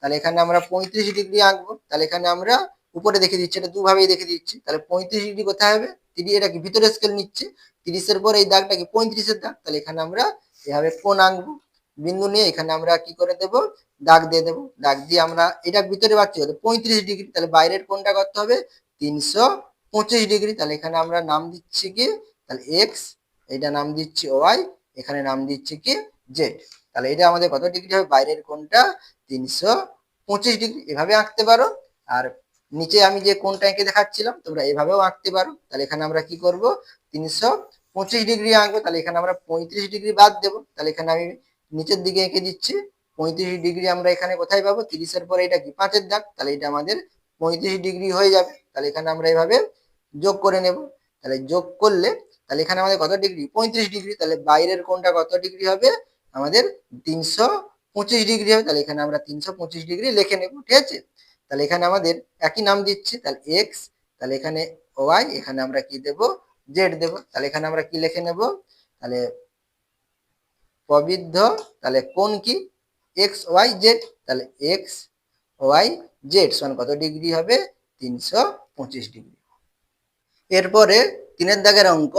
[SPEAKER 1] তাহলে এখানে আমরা 35 ডিগ্রি আঁকবো। তাহলে এখানে আমরা উপরে দেখে দিচ্ছি, এটা দুভাবেই দেখে দিচ্ছি। তাহলে 35 ডিগ্রি কোথায় হবে, 30, এটা কি ভিতরে স্কেল নিচ্ছে, 30-এর পরে এই দাগটা কি 35-এর দাগ। তাহলে এখানে আমরা এভাবে কোণ আঁকবো। বিন্দু নিয়ে এখানে আমরা কি করে দেব, দাগ দিয়ে দেবো। দাগ দিয়ে আমরা এটা ভিতরে পাচ্ছি হলো 35 ডিগ্রি। তাহলে বাইরের কোণটা কত হবে, 325 ডিগ্রি। তাহলে এখানে আমরা নাম দিচ্ছি কি, তাহলে এক্স, এটা নাম দিচ্ছি ওয়াই, এখানে নাম দিচ্ছি কি জেড। তাহলে এটা আমাদের কত ডিগ্রি হবে, বাইরের কোণটা 325 ডিগ্রি। এভাবে আঁকতে পারো। আর নিচে আমি যে কোণটা এঁকে দেখাচ্ছিলাম তোমরা এভাবেও আঁকতে পারো। তাহলে এখানে আমরা কি করব, 325 ডিগ্রি আঁকবো। তাহলে এখানে আমরা 35 ডিগ্রি বাদ দেবো। তাহলে এখানে আমি নিচের দিকে এঁকে দিচ্ছি 35 ডিগ্রি। আমরা এখানে কোথায় পাবো, 30-এর পরে এটা কি 5-এর দাগ। তাহলে এটা আমাদের 35 ডিগ্রি হয়ে যাবে। তাহলে এখানে আমরা এইভাবে যোগ করে নেব। তাহলে যোগ করলে তাহলে এখানে আমাদের কত ডিগ্রি, 35 ডিগ্রি। তাহলে বাইরের কোণটা কত ডিগ্রি হবে আমাদের, 325 ডিগ্রি হবে। তাহলে এখানে আমরা 325 ডিগ্রি লিখে নেব, ঠিক আছে। তাহলে এখানে আমাদের একই নাম দিচ্ছি, তাহলে এক্স, তাহলে এখানে ওয়াই, এখানে আমরা কি দেব, জেড দেব। তাহলে এখানে আমরা কি লিখে নেব, তাহলে প্রবৃদ্ধ, তাহলে কোণ কি, এক্স ওয়াই জেড। তাহলে এক্স ওয়াই জেড সমান কত ডিগ্রি হবে, 325 ডিগ্রি। এরপরে 3-এর দাগের অঙ্ক,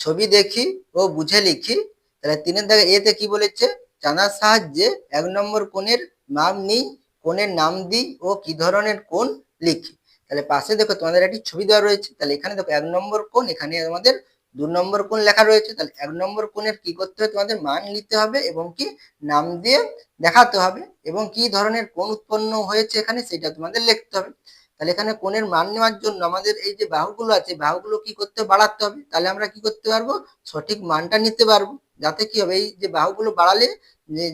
[SPEAKER 1] ছবি দেখি ও বুঝে লিখি। তাহলে 3-এর দাগে এতে কি বলেছে, জানার সাহায্যে 1 নম্বর কোণের নাম নিই, কোণের নাম দিই ও কি ধরনের কোণ লিখি। তাহলে পাশে দেখো তোমাদের একটি ছবি দেওয়া রয়েছে। তাহলে এখানে দেখো 1 নম্বর কোণ, এখানে আমাদের 2 নম্বর কোণ লেখা রয়েছে। তাহলে 1 নম্বর কোণের কি করতে হবে, তোমাদের মান নিতে হবে এবং কি নাম দিয়ে দেখাতে হবে, এবং কি ধরনের কোণ উৎপন্ন হয়েছে এখানে সেটা তোমাদের লিখতে হবে। তাহলে এখানে কোণের মান নেওয়ার জন্য আমাদের এই যে বাহুগুলো আছে, বাহুগুলো কি করতে বাড়াতে হবে। তাহলে আমরা কি করতে পারবো, সঠিক মানটা নিতে পারবো। যাতে কি হবে, এই যে বাহুগুলো বাড়ালে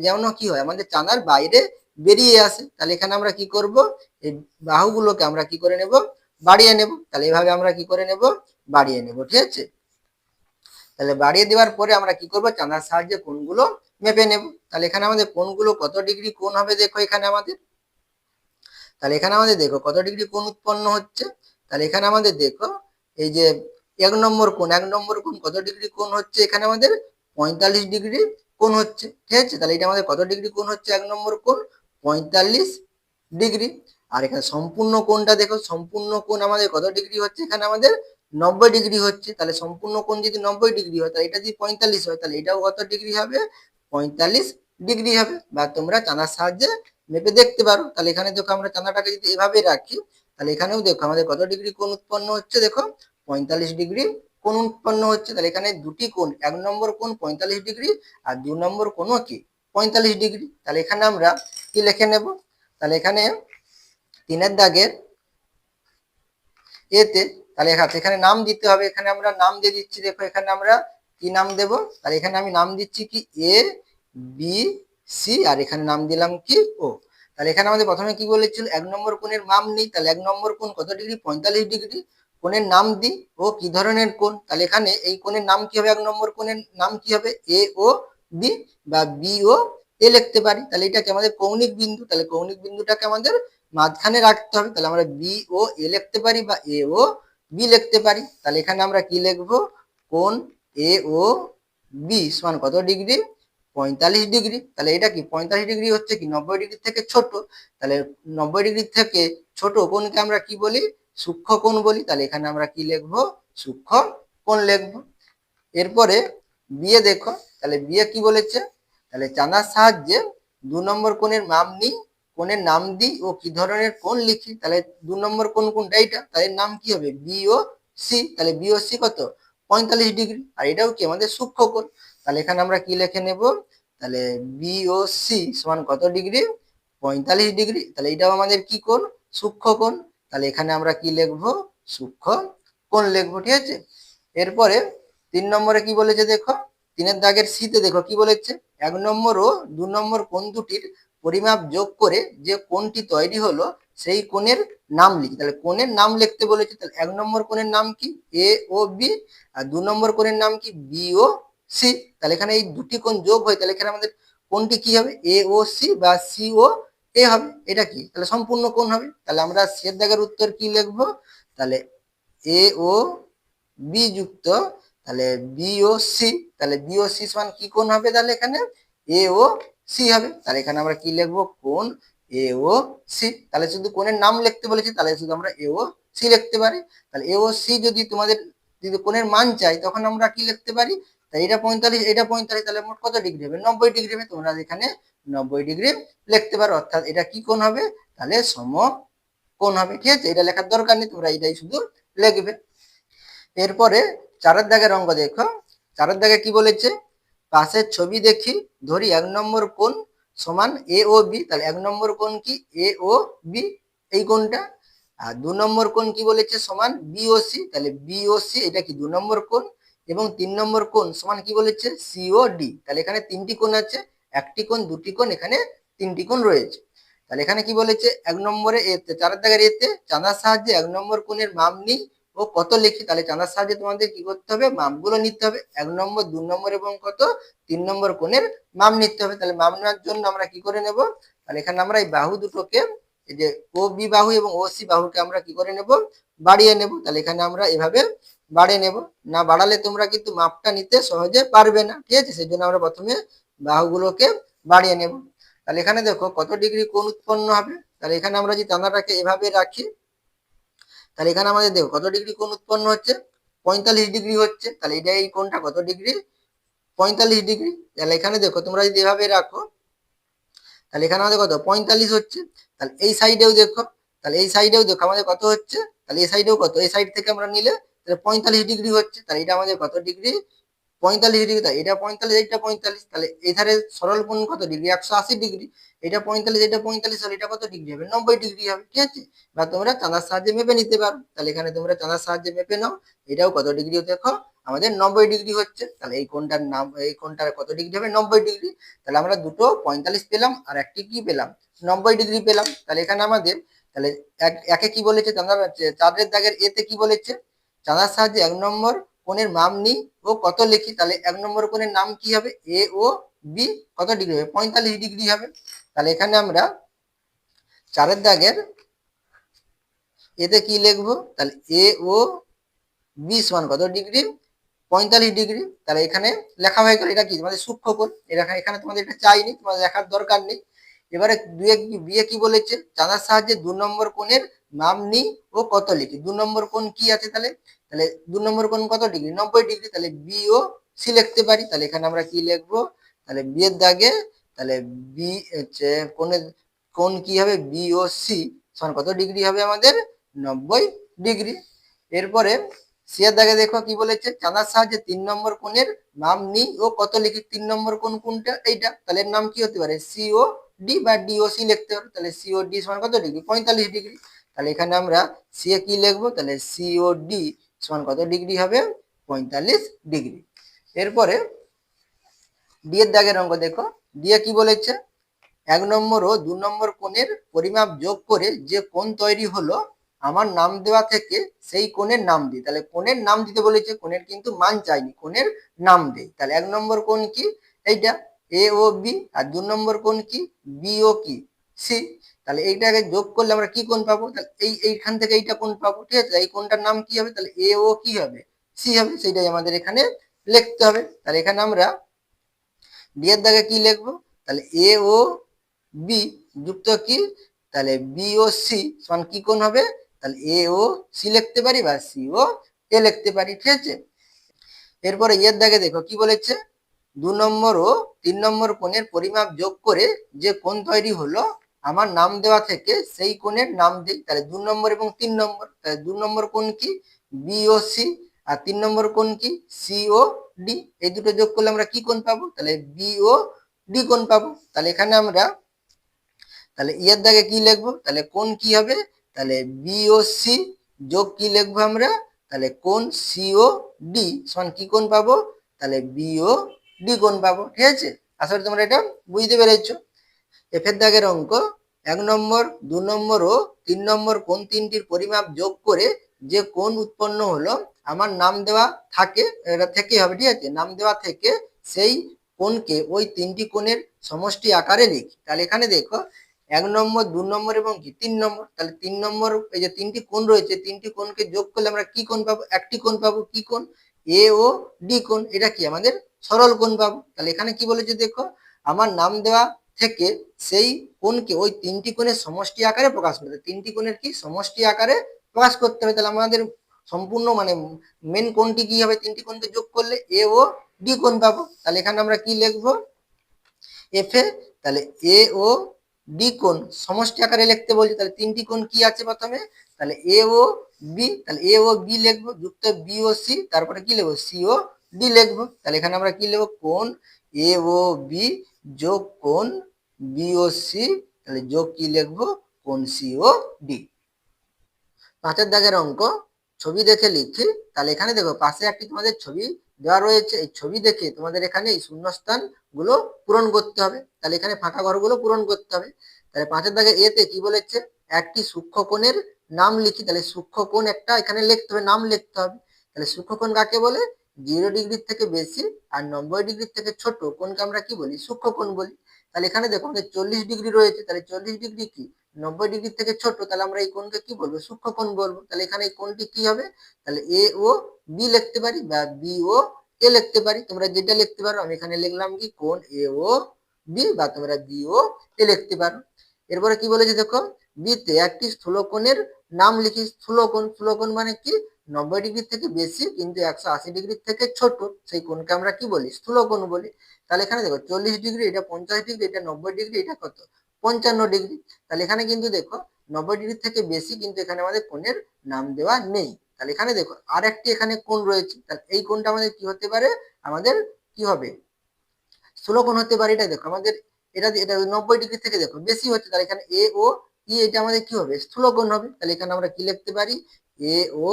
[SPEAKER 1] যেমন কি হয়, আমাদের চাঁদার বাইরে বেরিয়ে আসে। তাহলে এখানে আমরা কি করব, এই বাহুগুলোকে আমরা কি করে নেব, বাড়িয়ে নেব। তাহলে এভাবে আমরা কি করে নেব, বাড়িয়ে নেব, ঠিক আছে। তাহলে বাড়িয়ে দেওয়ার পরে আমরা কি করব, চাঁদার সাহায্যে কোণগুলো মেপে নেব। তাহলে এখানে আমাদের কোণগুলো কত ডিগ্রি কোণ হবে দেখো এখানে আমাদের, তাহলে এখানে আমাদের দেখো কত ডিগ্রি কোণ উৎপন্ন হচ্ছে। তাহলে এখানে আমাদের দেখো এই যে 1 নম্বর কোণ কত ডিগ্রি কোণ হচ্ছে, এখানে আমাদের 45 ডিগ্রি কোণ হচ্ছে, ঠিক আছে। তাহলে এটা আমাদের কত ডিগ্রি কোণ হচ্ছে, 1 নম্বর কোণ 45 ডিগ্রি। আর এখানে সম্পূর্ণ কোণটা দেখো, সম্পূর্ণ কোণ আমাদের কত ডিগ্রি হচ্ছে, এখানে আমাদের 90 ডিগ্রি হচ্ছে। তাহলে সম্পূর্ণ কোণ যদি 90 ডিগ্রি হয়, তাহলে এটা যদি 45 হয়, তাহলে এটাও কত ডিগ্রি হবে, 45 ডিগ্রি হবে। বা তোমরা চাঁদার সাহায্যে মেপে দেখতে পারো। তাহলে এখানে দেখো আমরা চাঁদাটাকে যদি এভাবে রাখি, তাহলে এখানেও দেখো আমাদের কত ডিগ্রি কোণ উৎপন্ন হচ্ছে, দেখো 45 ডিগ্রি কোণ উৎপন্ন হচ্ছে। তাহলে এখানে দুটি কোণ, 1 নম্বর কোণ 45 ডিগ্রি আর 2 নম্বর কোণও কি 45 ডিগ্রি। তাহলে এখানে আমরা কি লিখে নেব, তাহলে এখানে 3-এর দাগের এতে, তাহলে এখানে নাম দিতে হবে। এখানে আমরা নাম দিয়ে দিচ্ছি, দেখো এখানে আমরা কি নাম দেব, তাহলে এখানে আমি নাম দিচ্ছি কি এ বি সি, আর এখানে নাম দিলাম কি ও। তাহলে এখানে আমাদের প্রথমে কি বলেছিল, 1 নম্বর কোণের মান নেই, তাহলে 1 নম্বর কোণ কত ডিগ্রি, 45 ডিগ্রি। কোণের নাম দিই ও কি ধরনের কোণ, তাহলে এখানে এই কোণের নাম কি হবে, 1 নম্বর কোণের নাম কি হবে, এ ও বি বা বি ও এ লিখতে পারি। তাহলে এটাকে আমাদের কৌণিক বিন্দু, তাহলে কৌণিক বিন্দুটাকে আমাদের মাঝখানে রাখতে হবে। তাহলে আমরা বি ও এ লিখতে পারি বা এ ও বি লিখতে পারি। তাহলে এখানে আমরা কি লিখবো, কোণ এ ও বি সমান কত ডিগ্রি, 45 ডিগ্রি। তাহলে এটা কি 45 ডিগ্রি হচ্ছে কি 90 ডিগ্রি থেকে ছোট। তাহলে 90 ডিগ্রি থেকে ছোট কোণকে আমরা কি বলি, সূক্ষ্ম কোণ বলি। তাহলে এখানে আমরা কি লিখবো, সূক্ষ্ম কোণ লিখবো। এরপরে বিয়ে দেখো, তাহলে বিয়ে কি বলেছে, তাহলে চাঁদার সাহায্যে 2 নম্বর কোণের মান নিই, কোণের নাম দিই ও কি ধরনের কোণ লিখি। তাহলে 2 নম্বর কোণ কোনটা, এইটা, তাহলে নাম কি হবে, বি ও সি। তাহলে বি ও সি কত, 45 ডিগ্রি। আর এটাও কি আমাদের সূক্ষ্ম কোণ। তাহলে এখানে আমরা কি লিখে নেব, তাহলে বি ও সি সমান কত ডিগ্রি, 45 ডিগ্রি। তাহলে এটাও আমাদের কি কোণ, সূক্ষ্ম কোণ। তাহলে এখানে আমরা কি লিখবো, সূক্ষ্ম কোণ লিখবো, ঠিক আছে। এরপরে 3 নম্বরে কি বলেছে দেখো, 3-এর দাগের সিতে দেখো কি বলেছে, 1 নম্বর ও 2 নম্বর কোণ দুটির পরিমাপ যোগ করে যে কোণটি তৈরি হলো সেই কোণের নাম লিখি। তাহলে কোণের নাম লিখতে বলেছে। তাহলে 1 নম্বর কোণের নাম কি, এ ও বি, আর 2 নম্বর কোণের নাম কি, বি ও সি। তাহলে এখানে এই দুটি কোণ যোগ হয়, তাহলে এখানে আমাদের কোণটি কি হবে, এ ও সি বা সি ও এ হবে। এটা কি, তাহলে সম্পূর্ণ কোণ হবে। তাহলে আমরা সি এর দাগের উত্তর কি লিখবো, তাহলে এ ও বি যুক্ত, তাহলে বি ও সি। তাহলে বি ও সি সমান কি কোণ হবে, তাহলে এখানে এ ও সি হবে। তাহলে এখানে আমরা কি লিখবো, কোণ এ ও সি। তাহলে শুধু কোণের নাম লিখতে বলেছি, তাহলে শুধু আমরা এ ও সি লিখতে পারি। তাহলে এ ও সি যদি তোমাদের যদি কোণের মান চাই, তখন আমরা কি লিখতে পারি, তাই এটা 45 এটা 45, তাহলে মোট কত ডিগ্রি হবে, 90 ডিগ্রি হবে। তোমরা এখানে 90 ডিগ্রি লিখতে পারো, অর্থাৎ এটা কি কোণ হবে, তাহলে সমকোণ হবে, ঠিক আছে। এটা লেখার দরকার নেই, তোমরা এটাই শুধু লিখবে। এরপরে 4-এর দাগের অঙ্ক দেখো, 4-এর দাগে কি বলেছে, পাশের ছবি দেখি ধরি 1 নম্বর কোণ সমান এ ও বি। তাহলে 1 নম্বর কোণ কি, এ ও বি, এই কোণটা। আর 2 নম্বর কোণ কি বলেছে, সমান বি ও সি। তাহলে বি ও সি এটা কি 2 নম্বর কোণ। এবং 3 নম্বর কোণ সমান কি বলেছে, সি ও ডি। তাহলে এখানে 3টি কোণ আছে, একটি কোণ, দুটি কোণ, এখানে 3টি কোণ রয়েছে। তাহলে এখানে কি বলেছে, 1 নম্বরে এতে, 4-এর দাগের এতে চাঁদার সাহায্যে 1 নম্বর কোণের মাপ নিই ও কত লিখি। তাহলে চাঁদার সাহায্যে তোমাদের কি করতে হবে, মাপগুলো নিতে হবে, 1 নম্বর, 2 নম্বর এবং কত 3 নম্বর কোণের মাপ নিতে হবে। তাহলে মাপ নেওয়ার জন্য আমরা কি করে নেব, তাহলে এখানে আমরা এই বাহু দুটোকে, এই যে ও বি বাহু এবং ও সি বাহুকে আমরা কি করে নেব, বাড়িয়ে নেব। তাহলে এখানে আমরা এভাবে বাড়িয়ে নেব, না বাড়ালে তোমরা কিন্তু মাপটা নিতে সহজে পারবে না, ঠিক আছে। সেই জন্য আমরা প্রথমে বাহুগুলোকে বাড়িয়ে নেব। তাহলে এখানে দেখো কত ডিগ্রি কোণ উৎপন্ন হবে। তাহলে এখানে আমরা যদি চাঁদাটাকে এভাবে রাখি, তাহলে এখানে আমাদের দেখো কত ডিগ্রি কোণ উৎপন্ন হচ্ছে, 45 ডিগ্রি হচ্ছে। তাহলে এটা এই কোণটা কত ডিগ্রি, 45 ডিগ্রি। তাহলে এখানে দেখো তোমরা যদি এভাবে রাখো, তাহলে এখানে আমাদের কত 45 হচ্ছে। তাহলে এই সাইডেও দেখো, তাহলে এই সাইডেও দেখো আমাদের কত হচ্ছে, তাহলে এই সাইডেও কত, এই সাইড থেকে আমরা নিলে তাহলে 45 ডিগ্রি হচ্ছে। তাহলে এটা আমাদের কত ডিগ্রি, 45 ডিগ্রি। তাই এটা 45, এটা 45। তাহলে এধারে সরল কোণ কত ডিগ্রি, 180 ডিগ্রি। এটা 45, এটা 45 হলে এটা কত ডিগ্রি হবে, 90 ডিগ্রি হবে, ঠিক আছে। বা তোমরা চাঁদার সাহায্যে মেপে নিতে পারো। তাহলে এখানে তোমরা চাঁদার সাহায্যে মেপে নাও, এটাও কত ডিগ্রি দেখো, আমাদের 90 ডিগ্রি হচ্ছে। তাহলে এই কোণটার নাম, এই কোণটার কত ডিগ্রি হবে, 90 ডিগ্রি। তাহলে আমরা দুটো 45 পেলাম আর একটি কি পেলাম, 90 ডিগ্রি পেলাম। তাহলে এখানে আমাদের, তাহলে একে কি বলেছে, চাঁদার 4-এর দাগের এতে কি বলেছে, চাঁদার সাহায্যে 1 নম্বর কোণের মাপ নিই ও কত লিখি, তাহলে 1 নম্বর কোণের নাম কি হবে, এ ও বি কত ডিগ্রি হবে, 45 ডিগ্রি হবে। তাহলে এখানে আমরা 4 দাগের এতে কি লিখবো, তাহলে এ ও বি সমান কত ডিগ্রি, 45 ডিগ্রি। তাহলে এখানে লেখা হয়ে গেল। এটা কি তোমাদের সূক্ষ্মকোণ, এখানে তোমাদের এটা চাইনি, তোমাদের দেখার দরকার নেই। এবারে বিয়ে কি বলেছে, চাঁদার সাহায্যে 2 নম্বর কোণের নাম নিই ও কত লিখি। 2 নম্বর কোণ কি আছে, তাহলে তাহলে 2 নম্বর কোণ কত ডিগ্রি, 90 ডিগ্রি। তাহলে বি ও সি লিখতে পারি। তাহলে এখানে আমরা কি লিখবো, তাহলে বি এর দাগে তাহলে বি হচ্ছে কোণ কি হবে, বি ও সি সমান কত ডিগ্রি হবে আমাদের, 90 ডিগ্রি। এরপরে সি এর দাগে দেখো কি বলেছে, চাঁদার সাহায্যে 3 নম্বর কোণের নাম নিই ও কত লিখি। 3 নম্বর কোণ কোনটা, এইটা। তাহলে এর নাম কি হতে পারে, সিও ডি বা ডিওসি লিখতে পারো। তাহলে সিও ডি সমান কত ডিগ্রি, 45 ডিগ্রি। তাহলে এখানে আমরা সি এ কি লিখবো, তাহলে সিও ডি সমান কত ডিগ্রি হবে, 45 ডিগ্রি। এরপরে ডি এর দাগের অঙ্ক দেখো, ডি এ কি বলেছে, 1 নম্বর ও 2 নম্বর কোণের পরিমাপ যোগ করে যে কোণ তৈরি হলো, আমার নাম দেওয়া থেকে সেই কোণের নাম দিই। তাহলে কোণের নাম দিতে বলেছে, কোণের কিন্তু মান চাইনি, কোণের নাম দেই। তাহলে 1 নম্বর কোণ কি, এইটা এ ও বি, আর 2 নম্বর কোণ কি, বি ও কি সি। তাহলে এইটাকে যোগ করলে আমরা কি কোণ পাবো, তাহলে এইখান থেকে এইটা কোণ পাবো, ঠিক আছে। এই কোণটার নাম কি হবে, তাহলে এ ও কি হবে, সি হবে। সেটাই আমাদের এখানে লিখতে হবে। তাহলে এখানে আমরা ডি এর দাগে কি লিখবো, তাহলে এ ও বি যুক্ত কি, তাহলে বি ও সি সমান কি কোণ হবে, তাহলে এ ও সি লিখতে পারি বা সি ও এ লিখতে পারি, ঠিক আছে। এরপরে এর দাগে দেখো কি বলেছে, 2 নম্বর ও 3 নম্বর কোণের পরিমাপ যোগ করে যে কোণ তৈরি হলো, আমার নাম দেওয়া থেকে সেই কোণের নাম দিই। তাহলে 2 নম্বর এবং 3 নম্বর, তাহলে 2 নম্বর কোণ কি, বি ও সি, আর 3 নম্বর কোণ কি, সি ও ডি। এই দুটো যোগ করলে আমরা কি কোণ পাবো, তাহলে বি ও ডি কোণ পাবো। তাহলে এখানে আমরা তাহলে এর দাগে কি লিখবো, তাহলে কোণ কি হবে, তাহলে বি ও সি যোগ কি লিখবো আমরা, তাহলে কোণ সি ও ডি সমান কি কোণ পাবো, তাহলে বি ও ডি কোণ পাবো, ঠিক আছে। আসলে তোমরা এটা বুঝতে পেরেছো। এফ এর দাগের অঙ্ক, 1 নম্বর 2 নম্বর ও 3 নম্বর কোণ তিনটির পরিমাপ যোগ করে যে কোণ উৎপন্ন হলো, আমার নাম দেওয়া থাকে, এটা থেকে হবে, ঠিক আছে। নাম দেওয়া থেকে সেই কোণকে ওই তিনটি কোণের সমষ্টি আকারে লিখি। তাহলে এখানে দেখো 1 নম্বর 2 নম্বর এবং কি 3 নম্বর, তাহলে 3 নম্বর এই যে তিনটি কোণ রয়েছে, তিনটি কোণকে যোগ করলে আমরা কি কোণ পাবো, একটি কোণ পাবো, কি কোণ, এ ও ডি কোণ। এটা কি আমাদের সরল কোণ পাবো। তাহলে এখানে কি বলেছে দেখো, আমার নাম দেওয়া থেকে সেই কোণকে ওই তিনটি কোণের সমষ্টি আকারে প্রকাশ করতে, তিনটি কোণের কি সমষ্টি আকারে প্রকাশ করতে হবে। তাহলে আমাদের সম্পূর্ণ মানে মেন কোণটি কি হবে, তিনটি কোণকে যোগ করলে এ ও ডি কোণ পাবো। তাহলে এখানে আমরা কি লিখবো, এফ এ, তাহলে এ ও ডি কোণ সমষ্টি আকারে লিখতে বলছি। তাহলে তিনটি কোণ কি আছে প্রথমে, তাহলে এ ও বি, তাহলে এ ও বি লিখবো, যুক্ত বি ও সি, তারপরে কি লিখবো, সি ও ডি লিখবো। তাহলে এখানে আমরা কি লিখবো, কোণ এ ও বি যোগ কোণ বি ও সি, তাহলে যোগ কি লিখবো, কোণ সি ও ডি। 5 দাগের অঙ্ক, ছবি দেখে লিখি। তাহলে এখানে দেখো পাশে একটি তোমাদের ছবি দেওয়া রয়েছে, এই ছবি দেখে তোমাদের এখানে এই শূন্যস্থান গুলো পূরণ করতে হবে। তাহলে এখানে ফাঁকা ঘরগুলো পূরণ করতে হবে। তাহলে 5 দাগে এতে কি বলেছে, একটি সূক্ষ্মকোণের নাম লিখি। তাহলে সূক্ষ্মকোণ একটা এখানে লিখতে হবে, নাম লিখতে হবে। তাহলে সূক্ষ্মকোণ কাকে বলে, 0 ডিগ্রির থেকে বেশি আর 90 ডিগ্রির থেকে ছোট কোণকে আমরা কি বলি, সূক্ষ্মকোণ বলি। তাহলে এখানে দেখো আমাদের 40 ডিগ্রি রয়েছে, তাহলে 40 ডিগ্রি কি 90 ডিগ্রির থেকে ছোট, তাহলে আমরা এই কোণকে কি বলবো, সূক্ষ্মকোণ বলবো। তাহলে এখানে এই কোণটি কি হবে, তাহলে এ ও বি লিখতে পারি বা বি ও এ লিখতে পারি, তোমরা যেটা লিখতে পারো। আমি এখানে লিখলাম কি কোণ এ ও বি, বা তোমরা বি ও এ লিখতে পারো। এরপরে কি বলেছে দেখো, বি তে একটি স্থূলকোণের নাম লিখি। স্থূলকোণ, স্থূলকোণ মানে কি 90 ডিগ্রি থেকে বেশি কিন্তু 180 ডিগ্রি থেকে ছোট, সেই কোণকে আমরা কি বলি, স্থূলকোণ বলি। তাহলে এখানে দেখো 40 ডিগ্রি, এটা 50 ডিগ্রি, এটা 90 ডিগ্রি, এটা কত 55 ডিগ্রি। তাহলে এখানে কিন্তু দেখো 90 ডিগ্রি থেকে বেশি কিন্তু এখানে আমাদের কোণের নাম দেওয়া নেই। তাহলে এখানে দেখো আর একটি এখানে কোণ রয়েছে, তাহলে এই কোণটা আমাদের কি হতে পারে, আমাদের কি হবে, স্থূলকোণ হতে পারে। এটা দেখো আমাদের এটা 90 ডিগ্রি থেকে দেখো বেশি হচ্ছে, তাহলে এখানে এ ও ই এটা আমাদের কি হবে, স্থূলকোণ হবে। তাহলে এখানে আমরা কি লিখতে পারি, এ ও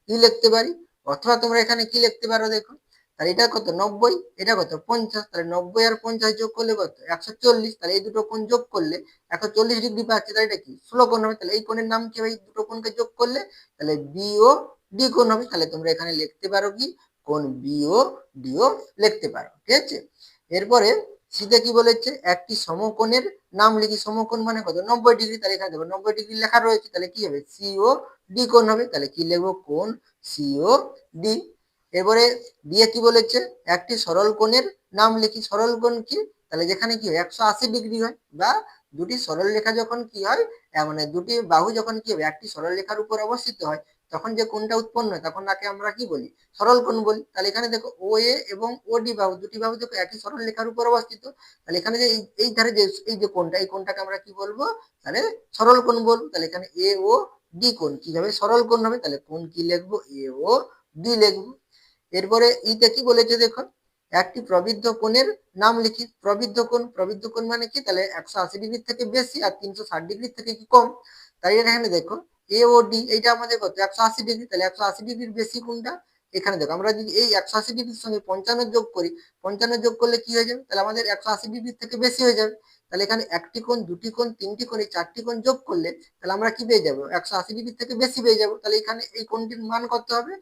[SPEAKER 1] ই লিখতে পারি। অথবা তোমরা এখানে কি লিখতে পারো দেখো, তাহলে এটা কত 90, এটা কত 50, তাহলে 90 আর 50 যোগ করলে কত 140, তাহলে এই দুটো কোণ যোগ করলে 140 ডিগ্রি পাচ্ছে। তাহলে এটা কি স্থূলকোণ হবে। তাহলে এই কোণের নাম কি হবে, এই দুটো কোণকে যোগ করলে তাহলে বি ও ডি কোণ হবে। তাহলে তোমরা এখানে লিখতে পারো কি কোণ বিও ডিও লিখতে পারো, ঠিক আছে। এরপরে সিতে কি বলেছে, একটি সমকোণের নাম লিখি। সমকোণ মানে কত, 90 ডিগ্রি। তাহলে এখানে দেখো 90 ডিগ্রি লেখা রয়েছে, তাহলে কি হবে, সিও ডি কোণ হবে। তাহলে কি লিখবো, কোণ সিও ডি। এরপরে দিয়ে কি বলেছে, একটি সরল কোণের নাম লিখি। সরল কোণ কি, তাহলে যেখানে কি হয় 180 ডিগ্রি হয়, বা দুটি সরল রেখা যখন কি হয়, মানে দুটি বাহু যখন কি হবে একটি সরল রেখার উপর অবস্থিত হয়, তখন যে কোণটা উৎপন্ন হয় তখন তাকে আমরা কি বলি, সরল কোণ বলি। তাহলে এখানে দেখো ও এ এবং ও ডি বাহু, দুটি বাহু দেখো একই সরল রেখার উপর অবস্থিত। তাহলে এখানে যে এই ধারে যে এই যে কোণটা, এই কোণটাকে আমরা কি বলবো, তাহলে সরল কোণ বলবো। তাহলে এখানে এ ও ডি কোণ কি হবে, সরল কোণ হবে। তাহলে কোণ কি লিখবো, এ ও ডি লিখবো। এরপরে ইতে কি বলেছে দেখো, একটি প্রবৃদ্ধ কোণের নাম লিখি। প্রবৃদ্ধ কোণ, প্রবৃদ্ধ কোণ মানে কি, তাহলে 180 ডিগ্রি থেকে বেশি আর 360 ডিগ্রি থেকে কি কম। তাই এখানে দেখো এ ও ডি, এইটা আমাদের কত 180 ডিগ্রি। তাহলে 180 ডিগ্রির বেশি কোনটা, এখানে দেখো আমরা যদি এই 180 ডিগ্রির সঙ্গে 55 যোগ করি, 55 যোগ করলে কি হয়ে যাবে, তাহলে আমাদের 180 ডিগ্রি থেকে বেশি হয়ে যাবে। তাহলে এখানে একটি কোণ, দুটি কোণ, তিনটি কোণ, এই 4টি কোণ যোগ করলে তাহলে আমরা কি পেয়ে যাবো, 180 ডিগ্রি থেকে বেশি পেয়ে যাবো। তাহলে এখানে এই কোণটির মান কত হবে,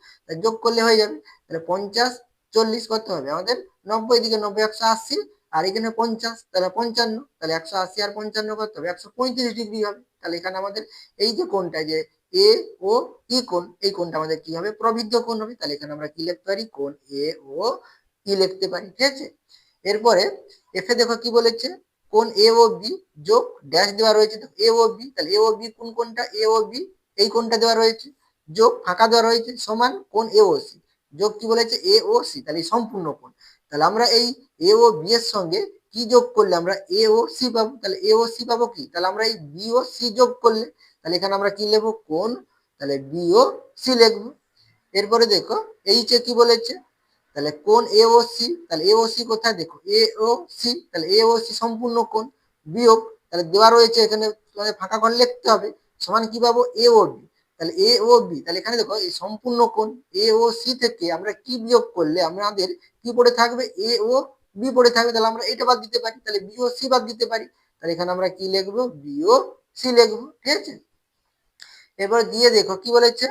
[SPEAKER 1] যোগ করলে হয়ে যাবে। তাহলে 50 40 কত হবে আমাদের 90, দিকে 90 180, আর এখানে 50 তাহলে 55, তাহলে 180 আর 55 কত হবে, 135 ডিগ্রি হবে। তাহলে এখানে আমাদের এই যে কোণটা যে এ ও ই কোণ, এই কোণটা আমাদের কি হবে, প্রবৃদ্ধ কোণ হবে। তাহলে এখানে আমরা কি লিখতে পারি, কোণ এ ও ই লিখতে পারি, ঠিক আছে। এরপরে এফে দেখো কি বলেছে, কোণ এ ও বি যোগ ড্যাশ দেওয়া রয়েছে, এ ও বি, তাহলে এ ও বি কোন কোণটা, এ ও বি এই কোণটা দেওয়া রয়েছে, যোগ ফাঁকা দেওয়া রয়েছে, সমান কোণ এ ও সি, যোগ কি বলেছে, এ ও সি, তাহলে সম্পূর্ণ কোণ। তাহলে আমরা এই এ ও বি এর সঙ্গে কি যোগ করলে আমরা এ ও সি পাবো, তাহলে এ ও সি পাবো কি, তাহলে আমরা এই বি ও সি যোগ করলে, তাহলে এখানে আমরা কি লিখবো, কোণ, তাহলে বি ও সি লিখবো। এরপরে দেখো এইচে কি বলেছে, তাহলে কোণ এ ও সি, তাহলে এ ও সি কোথায়, দেখো এ ও সি, তাহলে এ ও সি সম্পূর্ণ কোণ, বিয়োগ, তাহলে দেওয়া রয়েছে এখানে তোমাদের ফাঁকা ঘর লিখতে হবে, সমান কি পাবো, এ ও বি। তাহলে এ ও বি, তাহলে এখানে দেখো এই সম্পূর্ণ কোণ এ ও সি থেকে আমরা কি বিয়োগ করলে আমাদের কি পড়ে থাকবে, এ ও বি পড়ে থাকবে। তাহলে আমরা এটা বাদ দিতে পারি, তাহলে বি ও সি বাদ দিতে পারি। তাহলে এখানে আমরা কি লিখবো, বি ও সি লিখবো, ঠিক আছে। এবার দিয়ে দেখো কি বলেছে,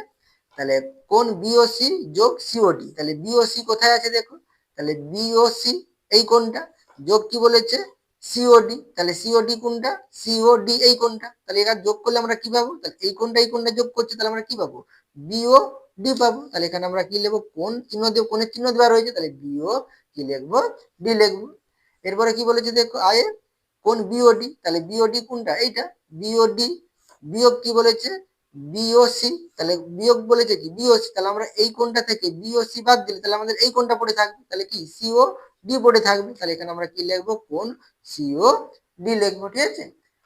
[SPEAKER 1] তাহলে কোণ বিওসি যোগ সিওডি, তাহলে বিওসি কোথায় আছে দেখো, তাহলে বিওসি এই কোণটা, যোগ কি বলেছে, সিওডি, তাহলে সিওডি কোনটা, সিওডি এই কোণটা। তাহলে এখানে যোগ করলে আমরা কি পাবো, তাহলে এই কোণটা যোগ করছে, তাহলে আমরা কি পাবো, বিও ডি পাবো। তাহলে এখানে আমরা কি লিখবো, কোণ চিহ্ন দেব, কোণের চিহ্ন দেওয়া রয়েছে, তাহলে বিও কি লিখবো, ডি লিখবো। এরপরে কি বলেছে দেখো, আয়ে কোণ বিওডি, তাহলে বিওডি কোনটা, এইটা বিওডি, বিয়োগ কি বলেছে, বিওসি, তাহলে বিয়োগ বলেছে কি বিওসি, তাহলে আমরা এই কোণটা থেকে বিওসি বাদ দিলে তাহলে আমাদের এই কোণটা পড়ে থাকবে, তাহলে কি সিও ডি পড়ে থাকবে। তাহলে এখানে আমরা কি লিখবো, কোণ সিও ডি লিখবো, ঠিক আছে।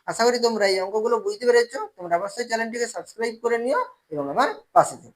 [SPEAKER 1] আশা করি তোমরা এই অঙ্কগুলো বুঝতে পেরেছো। তোমরা অবশ্যই চ্যানেলটিকে সাবস্ক্রাইব করে নিও এবং আমার পাশে থেকো।